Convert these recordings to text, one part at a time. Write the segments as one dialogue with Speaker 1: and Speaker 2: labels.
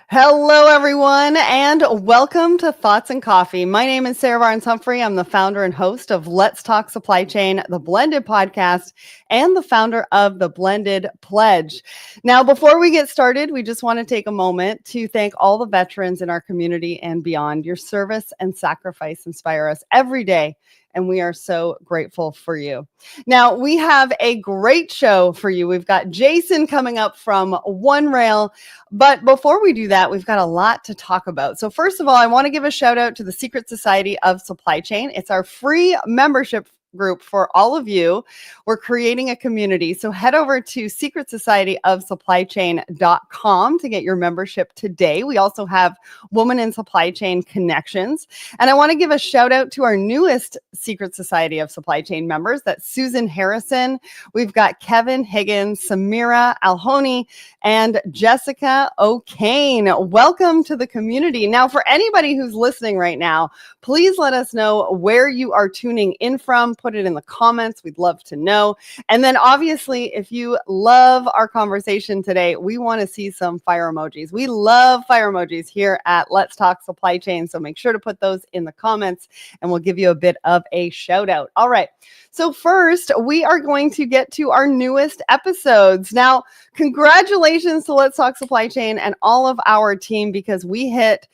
Speaker 1: Hello, everyone, and welcome to Thoughts and Coffee. My name is Sarah Barnes-Humphrey. I'm the founder and host of Let's Talk Supply Chain, the Blended podcast, and the founder of the Blended Pledge. Now, before we get started, we just want to take a moment to thank all the veterans in our community and beyond. Your service and sacrifice inspire us every day, and we are so grateful for you. Now, we have a great show for you. We've got Jason coming up from OneRail. But before we do that, we've got a lot to talk about. So first of all, I want to give a shout out to the Secret Society of Supply Chain. It's our free membership group for all of you. We're creating a community. So head over to secretsocietyofsupplychain.com to get your membership today. We also have Women in Supply Chain Connections. And I want to give a shout out to our newest Secret Society of Supply Chain members. That's Susan Harrison. We've got Kevin Higgins, Samira Alhoni, and Jessica O'Kane. Welcome to the community. Now, for anybody who's listening right now, please let us know where you are tuning in from. Put it in the comments. We'd love to know. And then obviously, if you love our conversation today, we want to see some fire emojis. We love fire emojis here at Let's Talk Supply Chain. So make sure to put those in the comments and we'll give you a bit of a shout out. All right. So first, we are going to get to our newest episodes. Now, congratulations to Let's Talk Supply Chain and all of our team, because we hit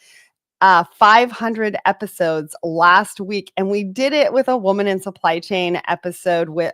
Speaker 1: 500 episodes last week, and we did it with a Woman in Supply Chain episode with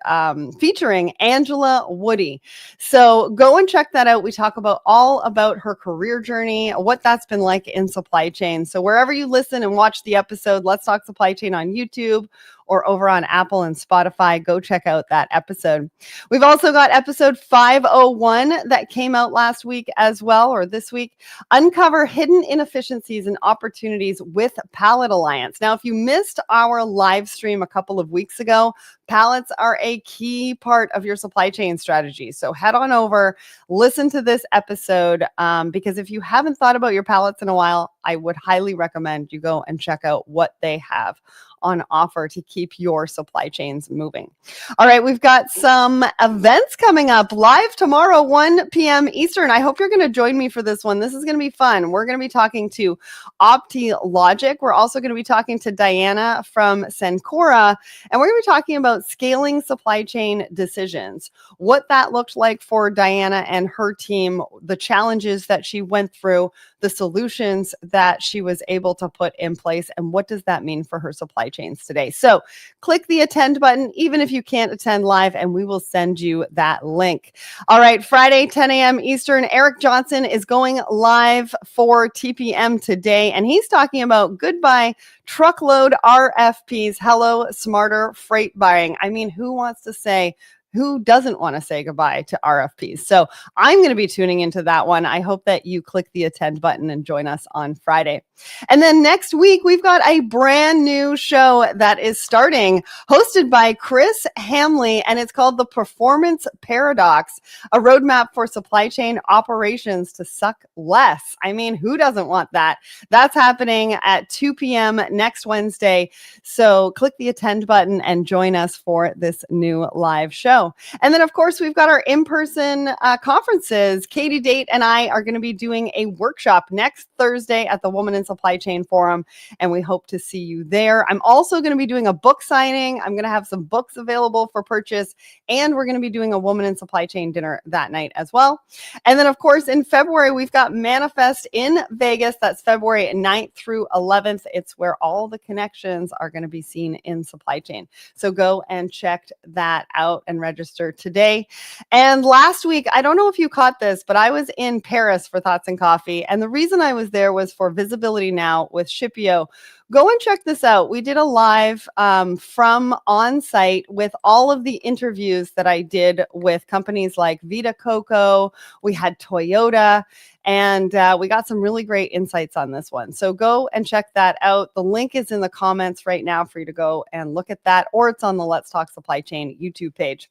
Speaker 1: featuring Angela Woody. So go and check that out. We talk about all about her career journey, what that's been like in supply chain. So wherever you listen and watch the episode, Let's Talk Supply Chain on YouTube or over on Apple and Spotify, go check out that episode. We've also got episode 501 that came out last week as well, or this week. Uncover hidden inefficiencies and opportunities with Pallet Alliance. Now, if you missed our live stream a couple of weeks ago, pallets are a key part of your supply chain strategy. So head on over, listen to this episode, because if you haven't thought about your pallets in a while, I would highly recommend you go and check out what they have on offer to keep your supply chains moving. All right, we've got some events coming up live tomorrow, 1 p.m. Eastern. I hope you're going to join me for this one. This is going to be fun. We're going to be talking to OptiLogic. We're also going to be talking to Diana from Cencora, and we're going to be talking about scaling supply chain decisions, what that looked like for Diana and her team, the challenges that she went through, the solutions that she was able to put in place, and what does that mean for her supply chains today. So click the attend button, even if you can't attend live, and we will send you that link. All right, Friday, 10 a.m. Eastern, Eric Johnson is going live for TPM today, and he's talking about goodbye truckload RFPs. Hello, smarter freight buying. I mean, who doesn't want to say goodbye to RFPs? So I'm going to be tuning into that one. I hope that you click the attend button and join us on Friday. And then next week, we've got a brand new show that is starting, hosted by Chris Hamley, and it's called The Performance Paradox, a roadmap for supply chain operations to suck less. I mean, who doesn't want that? That's happening at 2 p.m. next Wednesday. So click the attend button and join us for this new live show. And then, of course, we've got our in-person conferences. Katie Date and I are going to be doing a workshop next Thursday at the Woman in Supply Chain Forum, and we hope to see you there. I'm also going to be doing a book signing. I'm going to have some books available for purchase, and we're going to be doing a Woman in Supply Chain dinner that night as well. And then, of course, in February, we've got Manifest in Vegas. That's February 9th through 11th. It's where all the connections are going to be seen in supply chain. So go and check that out and register today. And last week, I don't know if you caught this, but I was in Paris for Thoughts and Coffee. And the reason I was there was for Visibility Now with Shipio. Go and check this out. We did a live from on-site with all of the interviews that I did with companies like Vita Coco. We had Toyota, and we got some really great insights on this one. So go and check that out. The link is in the comments right now for you to go and look at that, or it's on the Let's Talk Supply Chain YouTube page.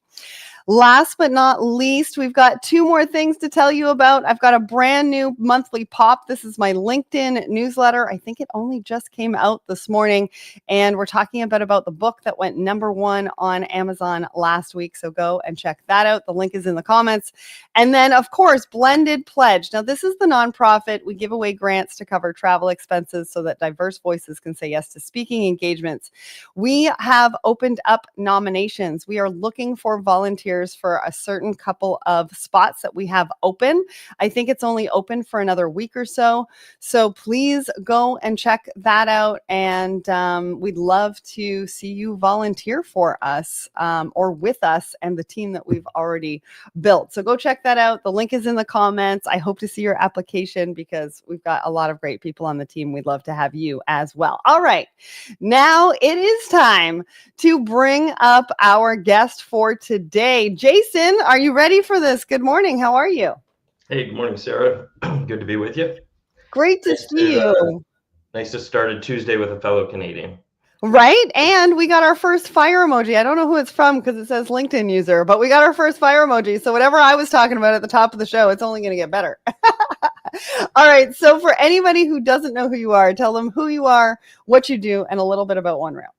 Speaker 1: Last but not least, we've got two more things to tell you about. I've got a brand new monthly pop. This is my LinkedIn newsletter. I think it only just came out out this morning, and we're talking about the book that went #1 on Amazon last week. So go and check that out. The link is in the comments. And then, of course, Blended Pledge. Now, this is the nonprofit. We give away grants to cover travel expenses so that diverse voices can say yes to speaking engagements. We have opened up nominations. We are looking for volunteers for a certain couple of spots that we have open. I think it's only open for another week or so. So please go and check that out. And we'd love to see you volunteer for us or with us and the team that we've already built. So go check that out. The link is in the comments. I hope to see your application because we've got a lot of great people on the team. We'd love to have you as well. All right. Now it is time to bring up our guest for today. Jason, are you ready for this? Good morning. How are you?
Speaker 2: Hey, good morning, Sarah. Good to be with you.
Speaker 1: Great to see you.
Speaker 2: Nice to start a Tuesday with a fellow Canadian.
Speaker 1: Right. And we got our first fire emoji. I don't know who it's from because it says LinkedIn user, but we got our first fire emoji. So whatever I was talking about at the top of the show, it's only going to get better. All right. So for anybody who doesn't know who you are, tell them who you are, what you do, and a little bit about OneRail.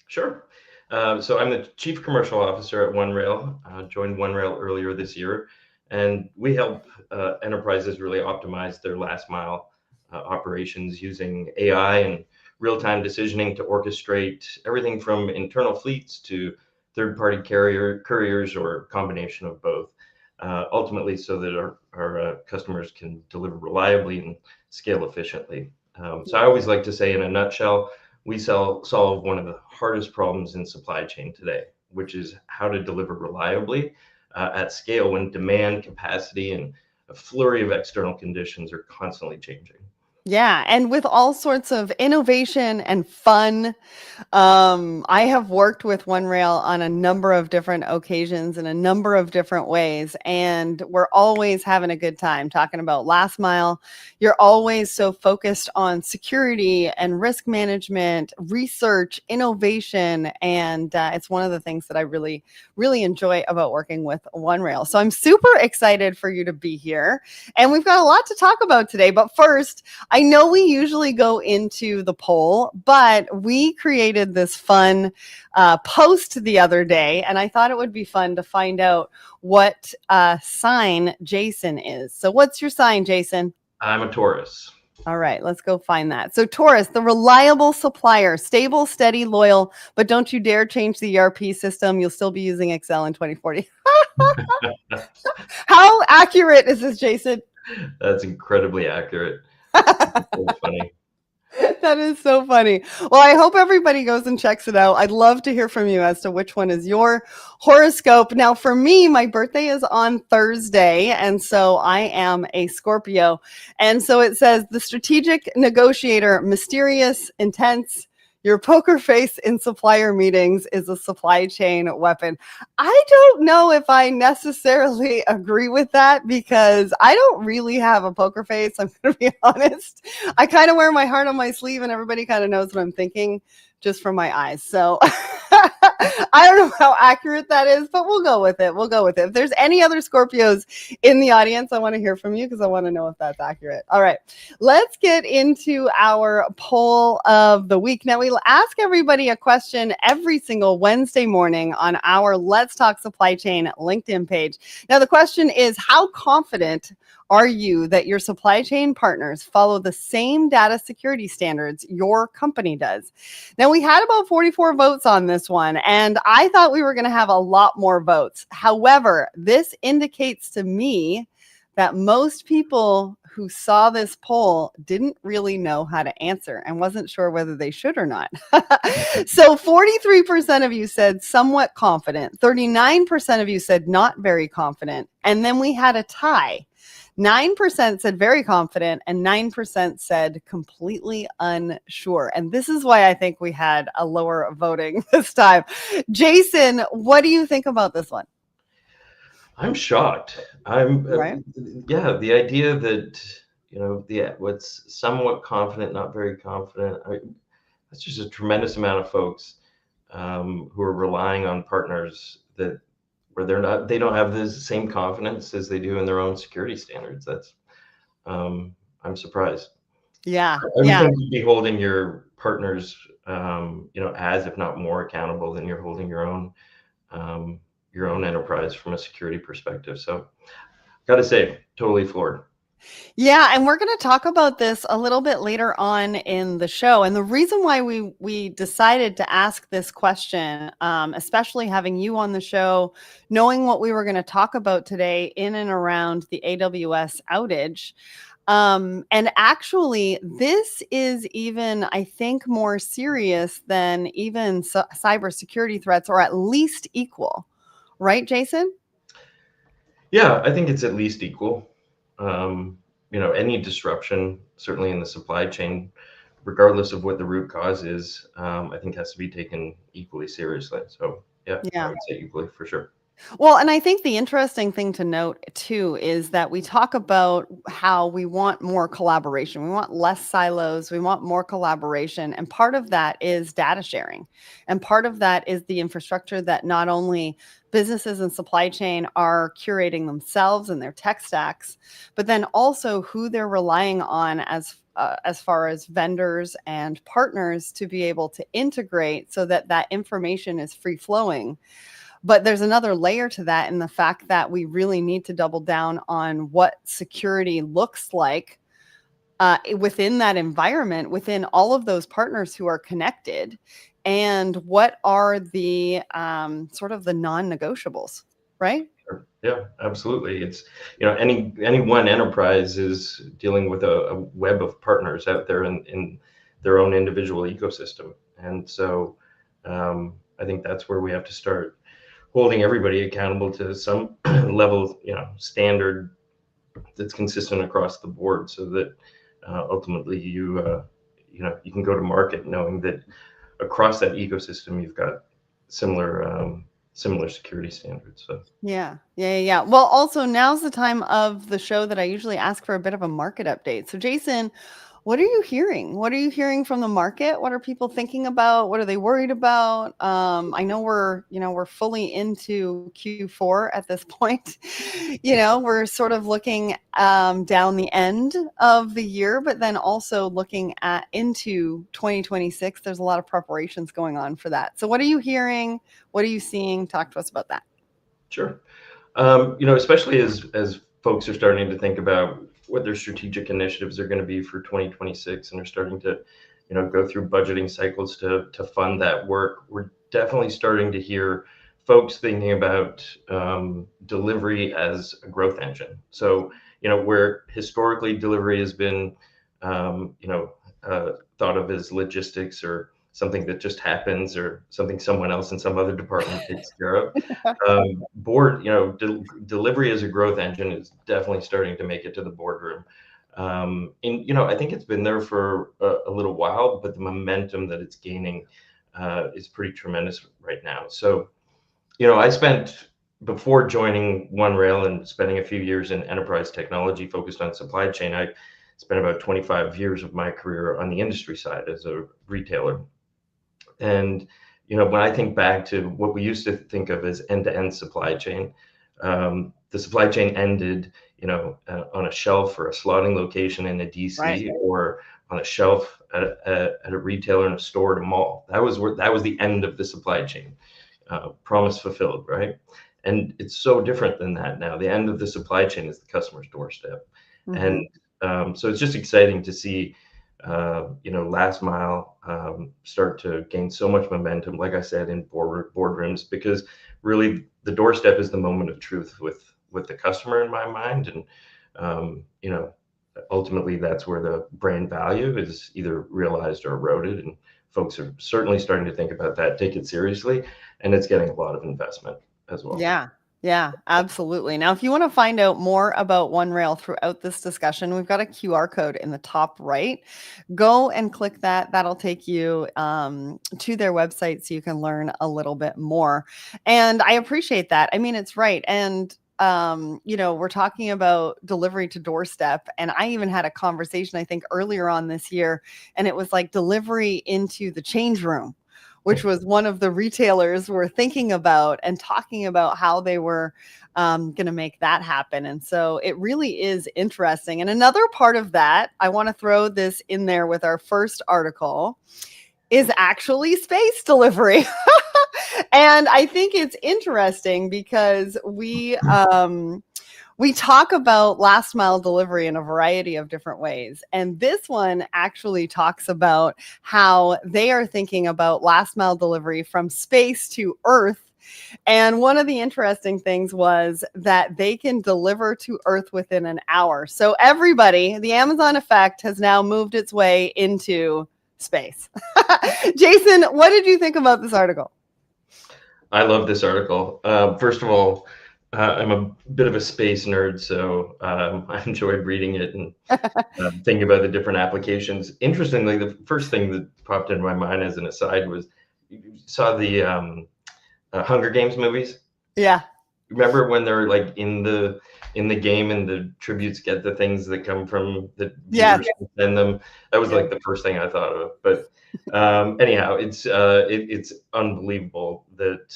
Speaker 2: Sure. So I'm the Chief Commercial Officer at OneRail. Joined OneRail earlier this year, and we help enterprises really optimize their last mile operations using AI and real-time decisioning to orchestrate everything from internal fleets to third-party couriers or a combination of both, ultimately so that our customers can deliver reliably and scale efficiently. So I always like to say, in a nutshell, we solve one of the hardest problems in supply chain today, which is how to deliver reliably at scale when demand, capacity, and a flurry of external conditions are constantly changing.
Speaker 1: Yeah, and with all sorts of innovation and fun. I have worked with OneRail on a number of different occasions in a number of different ways, and we're always having a good time talking about last mile. You're always so focused on security and risk management, research, innovation, and it's one of the things that I really, really enjoy about working with OneRail. So I'm super excited for you to be here, and we've got a lot to talk about today. But first, I know we usually go into the poll, but we created this fun post the other day, and I thought it would be fun to find out what sign Jason is. So what's your sign, Jason?
Speaker 2: I'm a Taurus.
Speaker 1: All right, let's go find that. So Taurus, the reliable supplier, stable, steady, loyal, but don't you dare change the ERP system. You'll still be using Excel in 2040. How accurate is this, Jason?
Speaker 2: That's incredibly accurate. So funny.
Speaker 1: That is so funny. Well, I hope everybody goes and checks it out. I'd love to hear from you as to which one is your horoscope. Now, for me, my birthday is on Thursday, and so I am a Scorpio. And so it says, the strategic negotiator, mysterious, intense. Your poker face in supplier meetings is a supply chain weapon. I don't know if I necessarily agree with that because I don't really have a poker face. I'm going to be honest. I kind of wear my heart on my sleeve and everybody kind of knows what I'm thinking just from my eyes. So I don't know how accurate that is, but we'll go with it. We'll go with it. If there's any other Scorpios in the audience, I want to hear from you because I want to know if that's accurate. All right, let's get into our poll of the week. Now, we'll ask everybody a question every single Wednesday morning on our Let's Talk Supply Chain LinkedIn page. Now, the question is, how confident are you that your supply chain partners follow the same data security standards your company does? Now, we had about 44 votes on this one, and I thought we were going to have a lot more votes. However, this indicates to me that most people who saw this poll didn't really know how to answer and wasn't sure whether they should or not. So 43% of you said somewhat confident, 39% of you said not very confident, and then we had a tie. 9% said very confident and 9% said completely unsure. And this is why I think we had a lower voting this time. Jason, what do you think about this one?
Speaker 2: I'm shocked. I'm
Speaker 1: right.
Speaker 2: Yeah, the idea that, what's somewhat confident, not very confident. That's just a tremendous amount of folks who are relying on partners where they don't have the same confidence as they do in their own security standards. I'm surprised.
Speaker 1: Yeah.
Speaker 2: I would think you'd be holding your partners, as if not more accountable than you're holding your own enterprise from a security perspective. So, got to say, totally floored.
Speaker 1: Yeah, and we're going to talk about this a little bit later on in the show. And the reason why we decided to ask this question, especially having you on the show, knowing what we were going to talk about today in and around the AWS outage. And actually, this is even, I think, more serious than even cybersecurity threats, or at least equal. Right, Jason?
Speaker 2: Yeah, I think it's at least equal. Any disruption, certainly in the supply chain, regardless of what the root cause is, I think has to be taken equally seriously. So, yeah, I
Speaker 1: Yeah.
Speaker 2: would say equally for sure.
Speaker 1: Well, and I think the interesting thing to note too is that we talk about how we want more collaboration. We want less silos. We want more collaboration. And part of that is data sharing. And part of that is the infrastructure that not only businesses and supply chain are curating themselves and their tech stacks, but then also who they're relying on as far as vendors and partners to be able to integrate so that that information is free flowing. But there's another layer to that in the fact that we really need to double down on what security looks like within that environment, within all of those partners who are connected, and what are the sort of the non-negotiables, right?
Speaker 2: Sure. Yeah, absolutely. It's, any one enterprise is dealing with a web of partners out there in their own individual ecosystem. And so I think that's where we have to start holding everybody accountable to some level, standard that's consistent across the board, so that ultimately you can go to market knowing that across that ecosystem you've got similar security standards. So
Speaker 1: Yeah. Well, also now's the time of the show that I usually ask for a bit of a market update. So Jason, what are you hearing? What are you hearing from the market? What are people thinking about? What are they worried about? I know we're fully into Q4 at this point. We're sort of looking down the end of the year, but then also looking at into 2026. There's a lot of preparations going on for that. So what are you hearing? What are you seeing? Talk to us about that.
Speaker 2: sure. Especially as folks are starting to think about what their strategic initiatives are going to be for 2026, and are starting to, go through budgeting cycles to fund that work. We're definitely starting to hear folks thinking about delivery as a growth engine. So, where historically delivery has been, thought of as logistics, or something that just happens, or something someone else in some other department takes care of. Delivery as a growth engine is definitely starting to make it to the boardroom. And I think it's been there for a little while, but the momentum that it's gaining is pretty tremendous right now. So, I spent, before joining OneRail and spending a few years in enterprise technology focused on supply chain, I spent about 25 years of my career on the industry side as a retailer. And when I think back to what we used to think of as end-to-end supply chain, the supply chain ended, on a shelf or a slotting location in a DC,
Speaker 1: Right.
Speaker 2: or on a shelf at a retailer in a store at a mall. That was the end of the supply chain. Promise fulfilled, right? And it's so different than that now. The end of the supply chain is the customer's doorstep.
Speaker 1: Mm-hmm.
Speaker 2: And so it's just exciting to see last mile start to gain so much momentum, like I said, in boardrooms, because really the doorstep is the moment of truth with the customer in my mind. And ultimately that's where the brand value is either realized or eroded, and folks are certainly starting to think about that, take it seriously, and it's getting a lot of investment as well.
Speaker 1: Yeah, absolutely. Now, if you want to find out more about OneRail throughout this discussion, we've got a QR code in the top right. Go and click that. That'll take you to their website so you can learn a little bit more. And I appreciate that. I mean, it's right. And we're talking about delivery to doorstep. And I even had a conversation, I think, earlier on this year, and it was like delivery into the change room, which was one of the retailers were thinking about and talking about how they were going to make that happen. And so it really is interesting. And another part of that, I want to throw this in there with our first article, is actually space delivery. And I think it's interesting because we talk about last mile delivery in a variety of different ways. And this one actually talks about how they are thinking about last mile delivery from space to Earth. And one of the interesting things was that they can deliver to Earth within an hour. So everybody, the Amazon effect has now moved its way into space. Jason, what did you think about this article?
Speaker 2: I love this article. First of all, I'm a bit of a space nerd, so I enjoyed reading it and thinking about the different applications. Interestingly, the first thing that popped into my mind as an aside was, you saw the Hunger Games movies?
Speaker 1: Yeah.
Speaker 2: Remember when they're like in the game and the tributes get the things that come from the viewers and send them? That was like the first thing I thought of. But anyhow, it's unbelievable that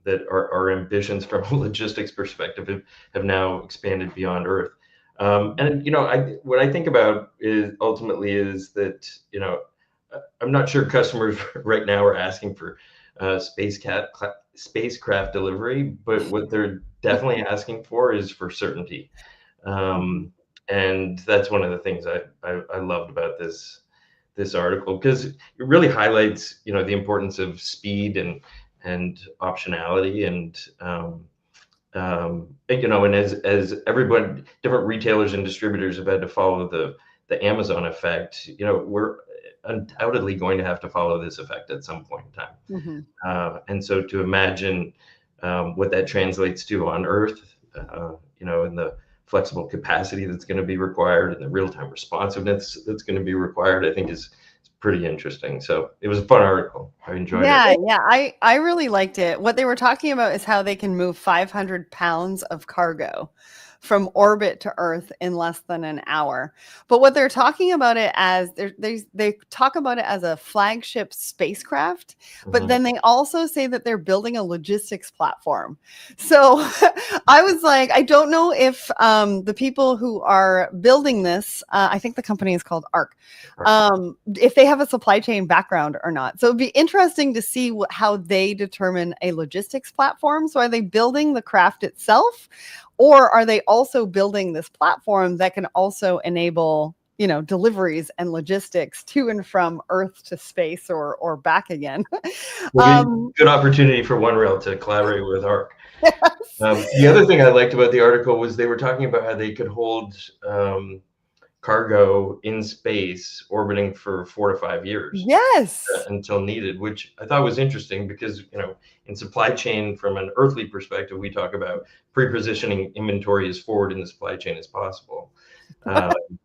Speaker 2: that our ambitions from a logistics perspective have now expanded beyond Earth. And what I think about is ultimately is that I'm not sure customers right now are asking for spacecraft delivery, but what they're definitely asking for is for certainty. And that's one of the things I loved about this article, because it really highlights the importance of speed and optionality, and and as everyone, different retailers and distributors have had to follow the Amazon effect, we're undoubtedly going to have to follow this effect at some point in time. And so to imagine what that translates to on Earth, and the flexible capacity that's going to be required and the real-time responsiveness that's going to be required, I think is pretty interesting. So it was a fun article. I enjoyed it.
Speaker 1: Yeah, I really liked it. What they were talking about is how they can move 500 pounds of cargo from orbit to Earth in less than an hour. But what they're talking about it as, they talk about it as a flagship spacecraft, but then they also say that they're building a logistics platform. So I was like, I don't know if the people who are building this, I think the company is called ARC, if they have a supply chain background or not. So it'd be interesting to see how they determine a logistics platform. So are they building the craft itself, or are they also building this platform that can also enable, deliveries and logistics to and from Earth to space or back again?
Speaker 2: Good opportunity for OneRail to collaborate with ARC. The other thing I liked about the article was they were talking about how they could hold cargo in space orbiting for 4 to 5 years.
Speaker 1: Yes.
Speaker 2: Until needed, which I thought was interesting because, in supply chain, from an earthly perspective, we talk about pre-positioning inventory as forward in the supply chain as possible.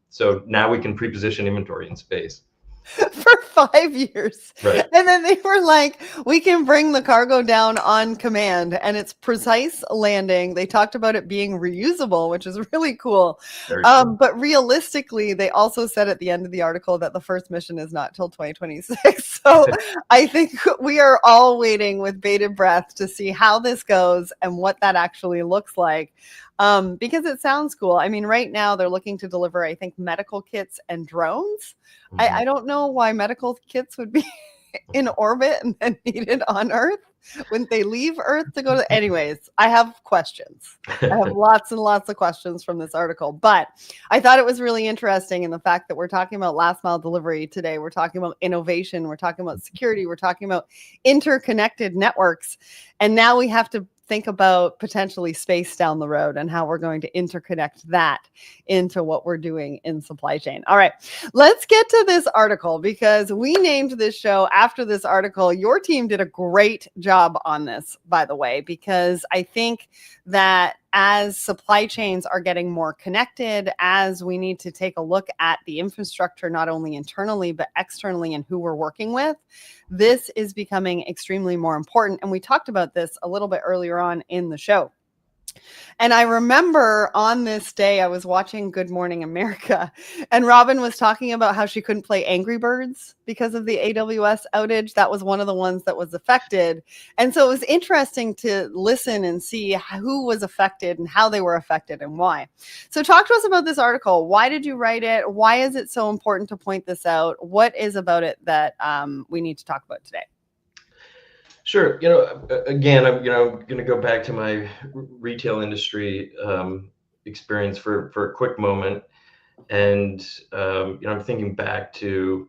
Speaker 2: So now we can pre-position inventory in space.
Speaker 1: For 5 years. Right. And then they were like, we can bring the cargo down on command and it's precise landing. They talked about it being reusable, which is really cool. Cool. But realistically, they also said at the end of the article that the first mission is not till 2026. So I think we are all waiting with bated breath to see how this goes and what that actually looks like. Because it sounds cool. I mean, right now they're looking to deliver, I think, medical kits and drones. I don't know why medical kits would be in orbit and then needed on Earth. Wouldn't they leave Earth to go to? Anyways, I have questions. I have lots and lots of questions from this article, but I thought it was really interesting in the fact that we're talking about last mile delivery today. We're talking about innovation. We're talking about security. We're talking about interconnected networks. And now we have to think about potentially space down the road and how we're going to interconnect that into what we're doing in supply chain. All right, let's get to this article because we named this show after this article. Your team did a great job on this, by the way, because I think that as supply chains are getting more connected, as we need to take a look at the infrastructure, not only internally, but externally and who we're working with, this is becoming extremely more important. And we talked about this a little bit earlier on in the show. And I remember on this day, I was watching Good Morning America, and Robin was talking about how she couldn't play Angry Birds because of the AWS outage. That was one of the ones that was affected. And so it was interesting to listen and see who was affected and how they were affected and why. So talk to us about this article. Why did you write it? Why is it so important to point this out? What is about it that we need to talk about today?
Speaker 2: Sure. Again, I'm going to go back to my retail industry experience for a quick moment, and I'm thinking back to,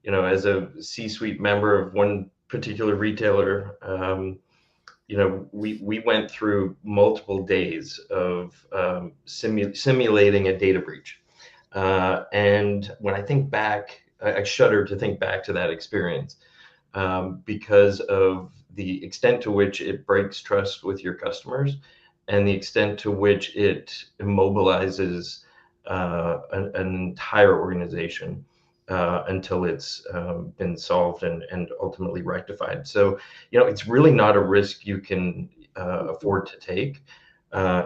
Speaker 2: as a C-suite member of one particular retailer, we went through multiple days of simulating a data breach, and when I think back, I shudder to think back to that experience. Because of the extent to which it breaks trust with your customers and the extent to which it immobilizes an entire organization until it's been solved and ultimately rectified. So, it's really not a risk you can afford to take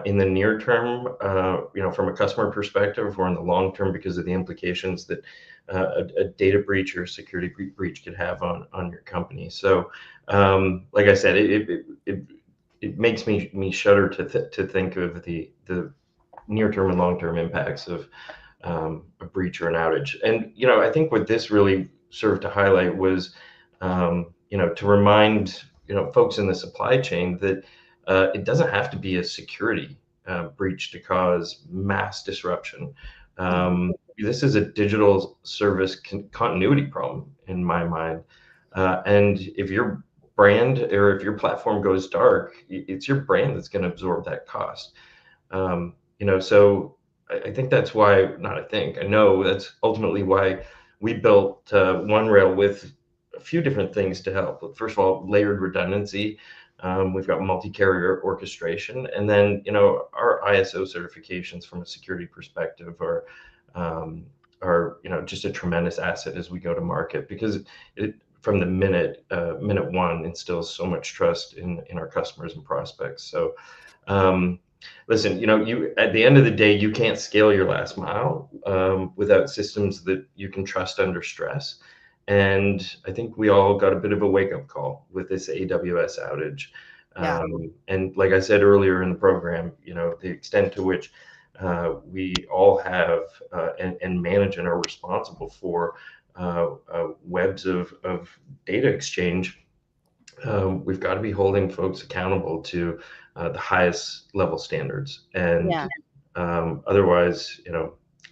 Speaker 2: in the near term, from a customer perspective, or in the long term because of the implications that a data breach or security breach could have on your company. So, like I said, it makes me shudder to think of the near term and long term impacts of a breach or an outage. And I think what this really served to highlight was, to remind folks in the supply chain that it doesn't have to be a security breach to cause mass disruption. This is a digital service continuity problem in my mind. And if your brand or if your platform goes dark, it's your brand that's going to absorb that cost. So I think that's why, not I think, I know that's ultimately why we built OneRail with a few different things to help. First of all, layered redundancy. We've got multi-carrier orchestration, and then our ISO certifications from a security perspective are just a tremendous asset as we go to market, because it from the minute one instills so much trust in our customers and prospects. So listen, you at the end of the day, you can't scale your last mile without systems that you can trust under stress. And I think we all got a bit of a wake-up call with this AWS outage.
Speaker 1: Yeah.
Speaker 2: And like I said earlier in the program, the extent to which we all have and manage and are responsible for webs of data exchange, we've got to be holding folks accountable to the highest level standards. And otherwise,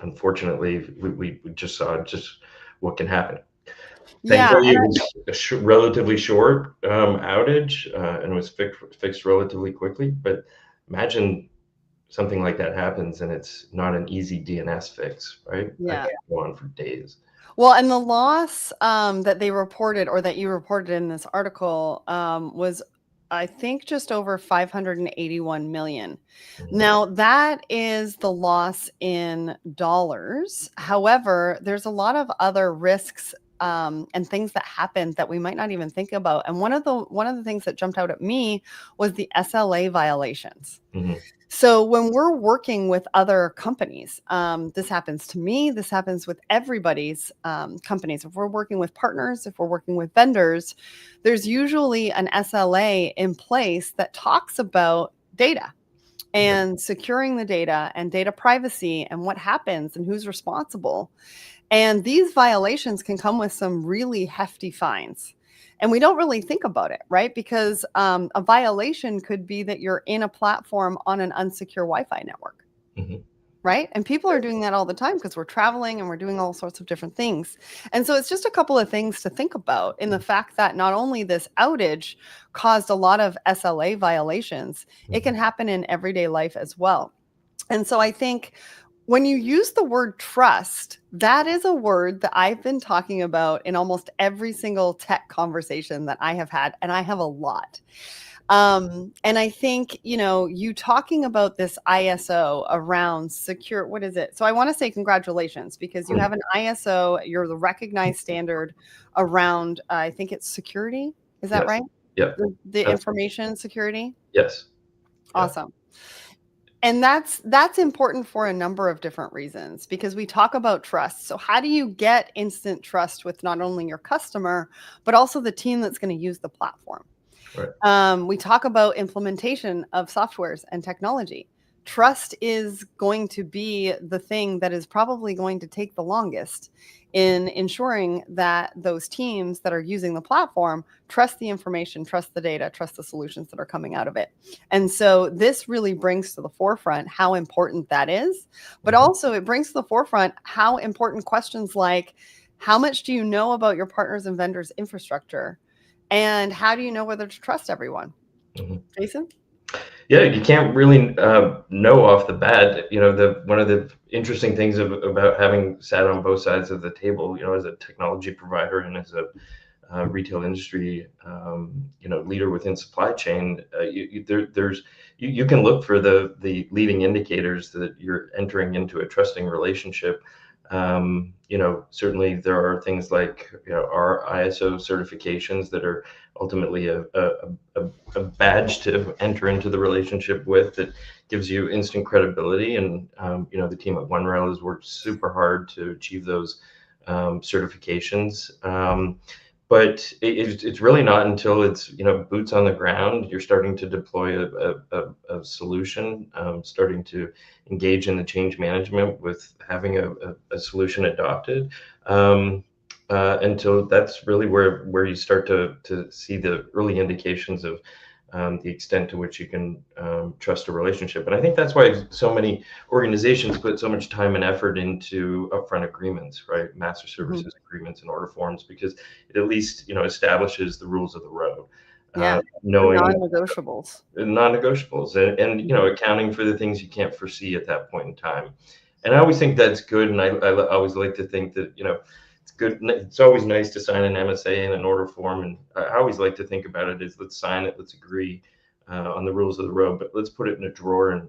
Speaker 2: unfortunately, we just saw just what can happen. Thankfully, it was a relatively short outage and was fixed relatively quickly. But imagine something like that happens and it's not an easy DNS fix, right?
Speaker 1: Yeah.
Speaker 2: That can go on for days.
Speaker 1: Well, and the loss that they reported, or that you reported in this article, was, I think, just over 581 million. Now, that is the loss in dollars. However, there's a lot of other risks and things that happen that we might not even think about. And one of the things that jumped out at me was the SLA violations. So when we're working with other companies, this happens to me, this happens with everybody's companies. If we're working with partners, if we're working with vendors, there's usually an SLA in place that talks about data and securing the data and data privacy and what happens and who's responsible. And these violations can come with some really hefty fines. And we don't really think about it, right? Because a violation could be that you're in a platform on an unsecure Wi-Fi network, right? And people are doing that all the time because we're traveling and we're doing all sorts of different things. And so it's just a couple of things to think about in the fact that not only this outage caused a lot of SLA violations, it can happen in everyday life as well. And so I think when you use the word trust, that is a word that I've been talking about in almost every single tech conversation that I have had, and I have a lot. And I think, you talking about this ISO around secure, what is it? So I want to say congratulations, because you have an ISO, you're the recognized standard around, I think it's security. Is that right?
Speaker 2: Yeah.
Speaker 1: The information security?
Speaker 2: Yes.
Speaker 1: Awesome. And that's important for a number of different reasons, because we talk about trust. So how do you get instant trust with not only your customer, but also the team that's going to use the platform?
Speaker 2: Right.
Speaker 1: We talk about implementation of softwares and technology. Trust is going to be the thing that is probably going to take the longest in ensuring that those teams that are using the platform trust the information, trust the data, trust the solutions that are coming out of it. And so this really brings to the forefront how important that is, but
Speaker 2: Mhm.
Speaker 1: also it brings to the forefront how important questions like, how much do you know about your partners and vendors infrastructure? And how do you know whether to trust everyone?
Speaker 2: Mhm.
Speaker 1: Jason?
Speaker 2: Yeah, you can't really know off the bat. The one of the interesting things about having sat on both sides of the table, as a technology provider and as a retail industry, leader within supply chain, you can look for the leading indicators that you're entering into a trusting relationship. Certainly there are things like our ISO certifications that are ultimately a badge to enter into the relationship with, that gives you instant credibility. And the team at OneRail has worked super hard to achieve those certifications. But it's really not until it's boots on the ground, you're starting to deploy a solution, starting to engage in the change management with having a solution adopted, until that's really where you start to see the early indications of the extent to which you can trust a relationship. And I think that's why so many organizations put so much time and effort into upfront agreements, right? Master
Speaker 1: Mhm.
Speaker 2: services agreements and order forms, because it at least establishes the rules of the road,
Speaker 1: Yeah. The
Speaker 2: knowing
Speaker 1: non-negotiables.
Speaker 2: non-negotiables, and
Speaker 1: Mhm.
Speaker 2: accounting for the things you can't foresee at that point in time. And I always think that's good, and I always like to think that it's good. It's always nice to sign an MSA and an order form, and I always like to think about it as, let's sign it, let's agree on the rules of the road, but let's put it in a drawer and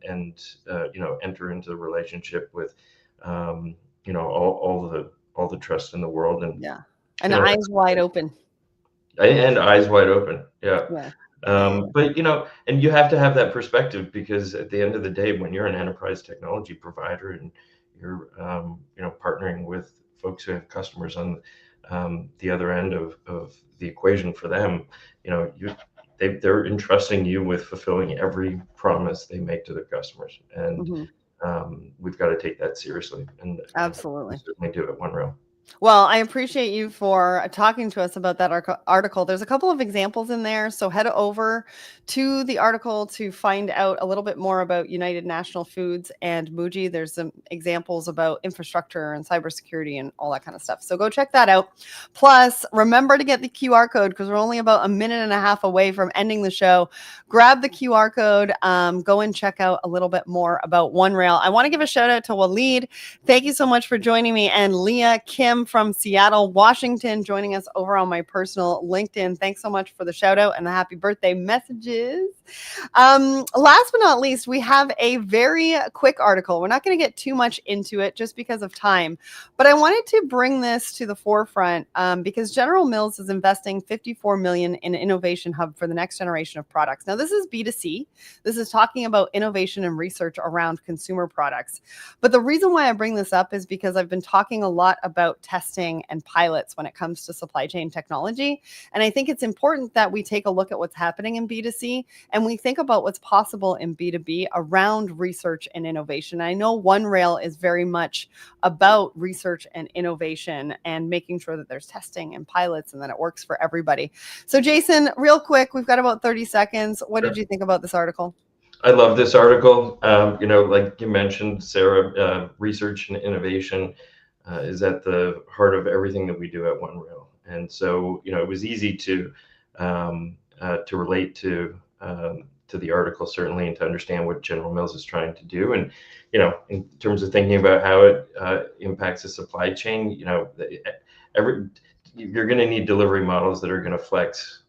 Speaker 2: enter into the relationship with all the trust in the world. And
Speaker 1: Yeah. And eyes wide open.
Speaker 2: eyes wide open. Yeah.
Speaker 1: Yeah.
Speaker 2: But and you have to have that perspective, because at the end of the day, when you're an enterprise technology provider and you're partnering with folks who have customers on the other end of the equation for them, they're entrusting you with fulfilling every promise they make to their customers, and
Speaker 1: Mhm.
Speaker 2: we've got to take that seriously, and we
Speaker 1: Absolutely.
Speaker 2: certainly do at OneRail.
Speaker 1: Well, I appreciate you for talking to us about that article. There's a couple of examples in there. So head over to the article to find out a little bit more about United National Foods and Muji. There's some examples about infrastructure and cybersecurity and all that kind of stuff. So go check that out. Plus, remember to get the QR code, because we're only about a minute and a half away from ending the show. Grab the QR code. Go and check out a little bit more about OneRail. I want to give a shout out to Waleed. Thank you so much for joining me. And Leah Kim from Seattle, Washington, joining us over on my personal LinkedIn. Thanks so much for the shout out and the happy birthday messages. Last but not least, we have a very quick article. We're not going to get too much into it just because of time, but I wanted to bring this to the forefront because General Mills is investing $54 million in an innovation hub for the next generation of products. Now, this is B2C. This is talking about innovation and research around consumer products. But the reason why I bring this up is because I've been talking a lot about testing and pilots when it comes to supply chain technology. And I think it's important that we take a look at what's happening in B2C and we think about what's possible in B2B around research and innovation. I know OneRail is very much about research and innovation and making sure that there's testing and pilots and that it works for everybody. So Jason, real quick, we've got about 30 seconds. What did you think about this article?
Speaker 2: I love this article. Like you mentioned, Sarah, research and innovation is at the heart of everything that we do at OneRail. And so, it was easy to relate to the article, certainly, and to understand what General Mills is trying to do. And, in terms of thinking about how it impacts the supply chain, you're going to need delivery models that are going to flex,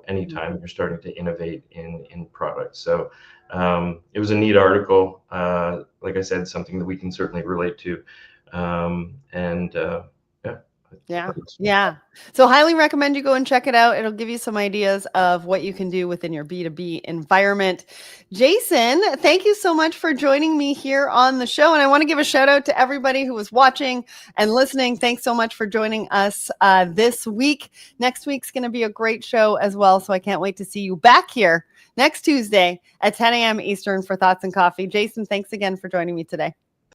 Speaker 2: anytime you're starting to innovate in products. So it was a neat article. Like I said, something that we can certainly relate to. And yeah,
Speaker 1: Yeah. Yeah. So highly recommend you go and check it out. It'll give you some ideas of what you can do within your B2B environment. Jason, thank you so much for joining me here on the show. And I want to give a shout out to everybody who was watching and listening. Thanks so much for joining us this week. Next week's going to be a great show as well. So I can't wait to see you back here next Tuesday at 10 a.m. Eastern for Thoughts and Coffee. Jason, thanks again for joining me today.